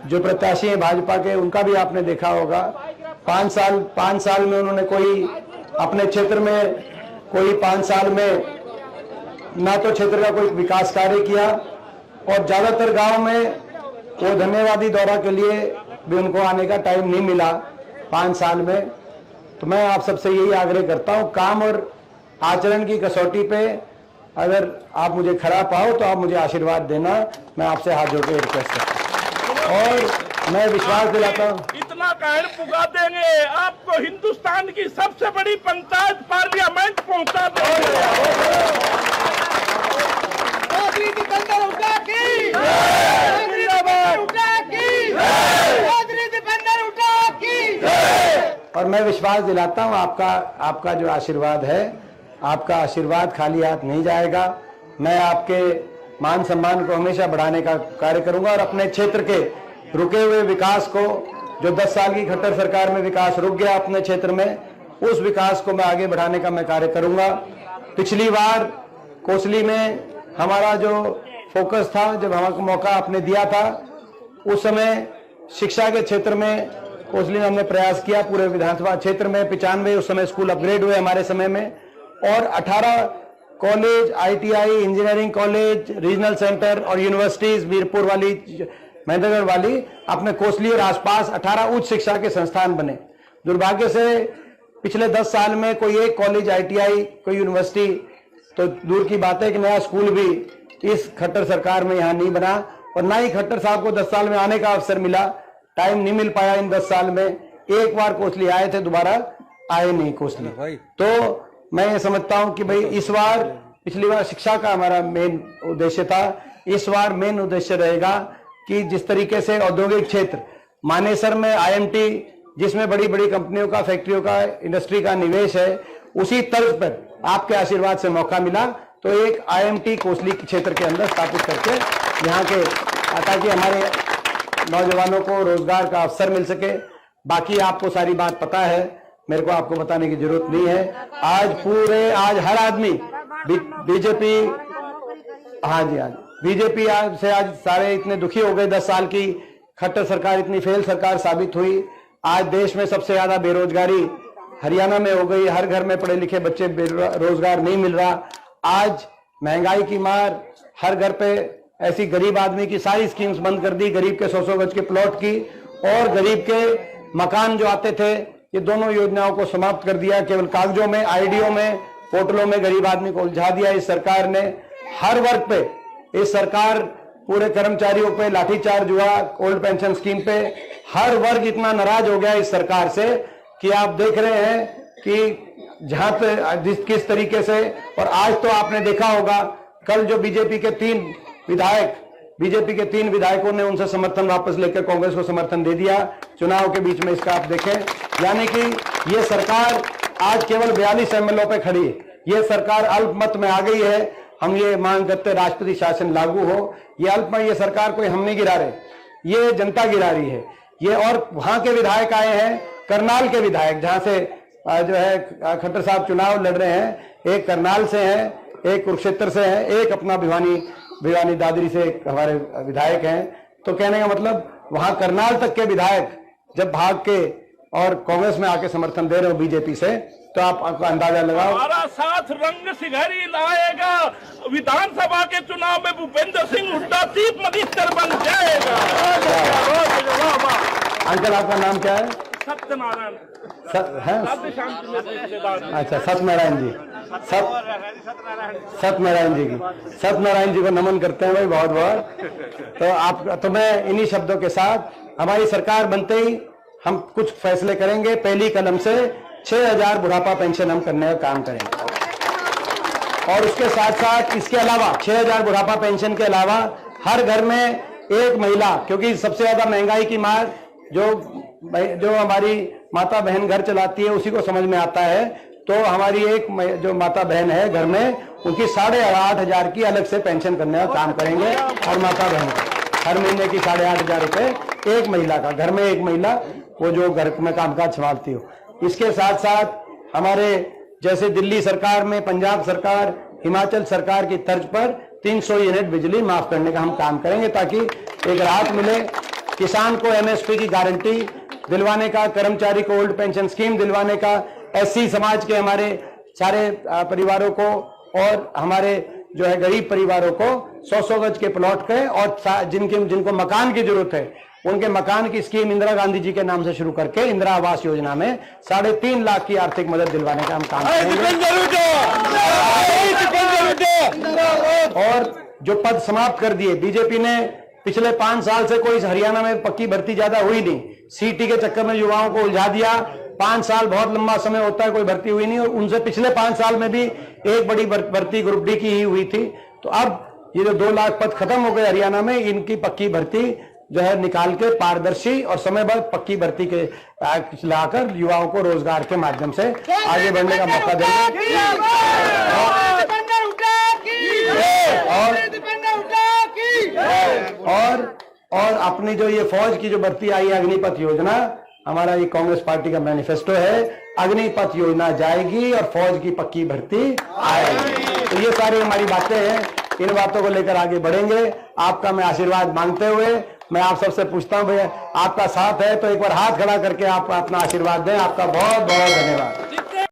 जो प्रत्याशी हैं भाजपा के, उनका भी आपने देखा होगा। 5 साल में उन्होंने कोई अपने क्षेत्र में कोई 5 साल में ना तो क्षेत्र का कोई विकास कार्य किया, और ज्यादातर गांव में वो धन्यवादी दौरा के लिए भी उनको आने का टाइम नहीं मिला 5 साल में। तो मैं आप सबसे यही आग्रह करता हूं, काम और आचरण की कसौटी पे अगर आप मुझे खरा पाओ तो आप मुझे आशीर्वाद देना, मैं आपसे हाथ जोड़ के रिक्वेस्ट करता हूं। और मैं विश्वास दिलाता हूं, इतना कहर पुगा देंगे आपको हिंदुस्तान की सबसे बड़ी पंचायत पार्लियामेंट पहुंचा देंगे। और मैं विश्वास दिलाता हूं आपका जो आशीर्वाद है, आपका आशीर्वाद खाली हाथ नहीं जाएगा। मैं आपके मान सम्मान को हमेशा बढ़ाने का कार्य करूंगा, और अपने क्षेत्र के रुके हुए विकास को, जो 10 साल की खट्टर सरकार में विकास रुक गया अपने क्षेत्र में, उस विकास को मैं आगे बढ़ाने का मैं कार्य करूंगा। पिछली बार कोसली में हमारा जो फोकस था, जब हमारा मौका आपने दिया था, उस समय शिक्षा के क्षेत्र में कोसली में हमने प्रयास किया। पूरे विधानसभा क्षेत्र में 95 उस समय स्कूल अपग्रेड हुए हमारे समय में, और 18 college, ITI, engineering college, regional centre और यूनिवर्सिटीज, वीरपुर वाली, महेंद्रगढ़ वाली, अपने कोसली और आसपास 18 उच्च शिक्षा के संस्थान बने। दुर्भाग्य से पिछले 10 साल में कोई एक कॉलेज, ITI, कोई यूनिवर्सिटी, तो दूर की बात है कि नया स्कूल भी इस खट्टर सरकार में यहाँ नहीं बना। और ना ही खट्टर साहब को 10 साल में आने का अवसर मिला, टाइम नहीं मिल पाया इन 10 साल में। एक बार कोसली आए थे, दोबारा आए नहीं कोसली। तो मैं ये समझता हूं कि भाई इस बार, पिछली बार शिक्षा का हमारा मेन उद्देश्य था, इस बार मेन उद्देश्य रहेगा कि जिस तरीके से औद्योगिक क्षेत्र मानेसर में IMT, जिसमें बड़ी बड़ी कंपनियों का, फैक्ट्रियों का, इंडस्ट्री का निवेश है, उसी तर्ज पर आपके आशीर्वाद से मौका मिला तो एक IMT कोसली क्षेत्र के अंदर स्थापित करके यहाँ के, ताकि हमारे नौजवानों को रोजगार का अवसर मिल सके। बाकी आपको सारी बात पता है, मेरे को आपको बताने की जरूरत नहीं है। आज हर आदमी बीजेपी, हाँ जी, बीजेपी से आज सारे इतने दुखी हो गए। 10 साल की खट्टर सरकार इतनी फेल सरकार साबित हुई। आज देश में सबसे ज्यादा बेरोजगारी हरियाणा में हो गई, हर घर में पढ़े लिखे बच्चे रोजगार नहीं मिल रहा। आज महंगाई की मार, हर घर पे ऐसी गरीब आदमी की सारी स्कीम्स बंद कर दी, गरीब के 100-100 गज के प्लॉट की, और गरीब के मकान जो आते थे, ये दोनों योजनाओं को समाप्त कर दिया। केवल कागजों में, आईडीओ में, पोर्टलों में गरीब आदमी को उलझा दिया इस सरकार ने। हर वर्ग पे इस सरकार, पूरे कर्मचारियों पे लाठीचार्ज हुआ, ओल्ड पेंशन स्कीम पे। हर वर्ग इतना नाराज हो गया इस सरकार से कि आप देख रहे हैं कि जहां पे किस तरीके से। और आज तो आपने देखा होगा, कल जो बीजेपी के 3 विधायकों ने उनसे समर्थन वापस लेकर कांग्रेस को समर्थन दे दिया चुनाव के बीच में। इसका आप देखें, यानी कि ये सरकार आज केवल 42 MLO पे खड़ी है। ये सरकार अल्पमत में आ गई है। हम ये मांग करते राष्ट्रपति शासन लागू हो। ये अल्पमत, ये सरकार कोई हम नहीं गिरा रहे, ये जनता गिरा रही है ये। और वहां के विधायक आए हैं, करनाल के विधायक, जहां से जो है खट्टर साहब चुनाव लड़ रहे हैं, एक करनाल से हैं, एक कुरुक्षेत्र से है, एक अपना भिवानी दादरी से हमारे विधायक हैं। तो कहने का मतलब, वहां करनाल तक के विधायक जब भाग के और कांग्रेस में आके समर्थन दे रहे हो बीजेपी से, तो आप आपका अंदाजा लगाओ। हमारा साथ रंग सिंहरी लाएगा, विधानसभा के चुनाव में भूपेंद्र सिंह हुड्डा चीफ मिनिस्टर बन जाएगा। अंकल, आपका नाम क्या है? सत्यनारायण। अच्छा, सत्यनारायण जी। सत्यनारायण जी को नमन करते हैं भाई, बहुत बहुत। तो मैं इन्हीं शब्दों के साथ, हमारी सरकार बनते ही हम कुछ फैसले करेंगे। पहली कलम से 6000 बुढ़ापा पेंशन हम करने का काम करेंगे। और उसके साथ साथ, इसके अलावा 6000 बुढ़ापा पेंशन के अलावा हर घर में एक महिला, क्योंकि सबसे ज्यादा महंगाई की मार जो हमारी माता बहन घर चलाती है उसी को समझ में आता है। तो हमारी एक जो माता बहन है घर में, उनकी 8,500 की अलग से पेंशन करने का काम करेंगे। और माता बहन हर महीने की 8,500 रुपए एक महिला का, घर में एक महिला, वो जो घर में कामकाज संभालती हो। इसके साथ साथ हमारे जैसे दिल्ली सरकार में, पंजाब सरकार, हिमाचल सरकार की तर्ज पर 300 यूनिट बिजली माफ करने का हम काम करेंगे, ताकि एक राहत मिले। किसान को एमएसपी की गारंटी दिलवाने का, कर्मचारी को ओल्ड पेंशन स्कीम दिलवाने का, एससी समाज के हमारे सारे परिवारों को और हमारे जो है गरीब परिवारों को 100-100 गज के प्लॉट के और जिनको मकान की जरूरत है उनके मकान की स्कीम इंदिरा गांधी जी के नाम से शुरू करके इंदिरा आवास योजना में 3.5 लाख की आर्थिक मदद दिलवाने का हम काम करेंगे। और जो पद समाप्त कर दिए बीजेपी ने, पिछले 5 साल से कोई हरियाणा में पक्की भर्ती ज्यादा हुई नहीं, सीटी के चक्कर में युवाओं को उलझा दिया। 5 साल बहुत लंबा समय होता है, कोई भर्ती हुई नहीं, और उनसे पिछले 5 साल में भी एक बड़ी भर्ती ग्रुप डी की ही हुई थी। तो अब ये जो 2 लाख पद खत्म हो गए हरियाणा में, इनकी पक्की भर्ती जो है निकाल के पारदर्शी और समयबद्ध पक्की भर्ती के लाकर युवाओं को रोजगार के माध्यम से आगे बढ़ने का मौका देंगे। और अपनी जो ये फौज की जो भर्ती आई है अग्निपथ योजना, हमारा ये कांग्रेस पार्टी का मैनिफेस्टो है, अग्निपथ योजना जाएगी और फौज की पक्की भर्ती आएगी। तो ये सारी हमारी बातें हैं, इन बातों को लेकर आगे बढ़ेंगे। आपका मैं आशीर्वाद मांगते हुए मैं आप सबसे पूछता हूं भैया, आपका साथ है तो एक बार हाथ खड़ा करके आप अपना आशीर्वाद दें। आपका बहुत बहुत धन्यवाद।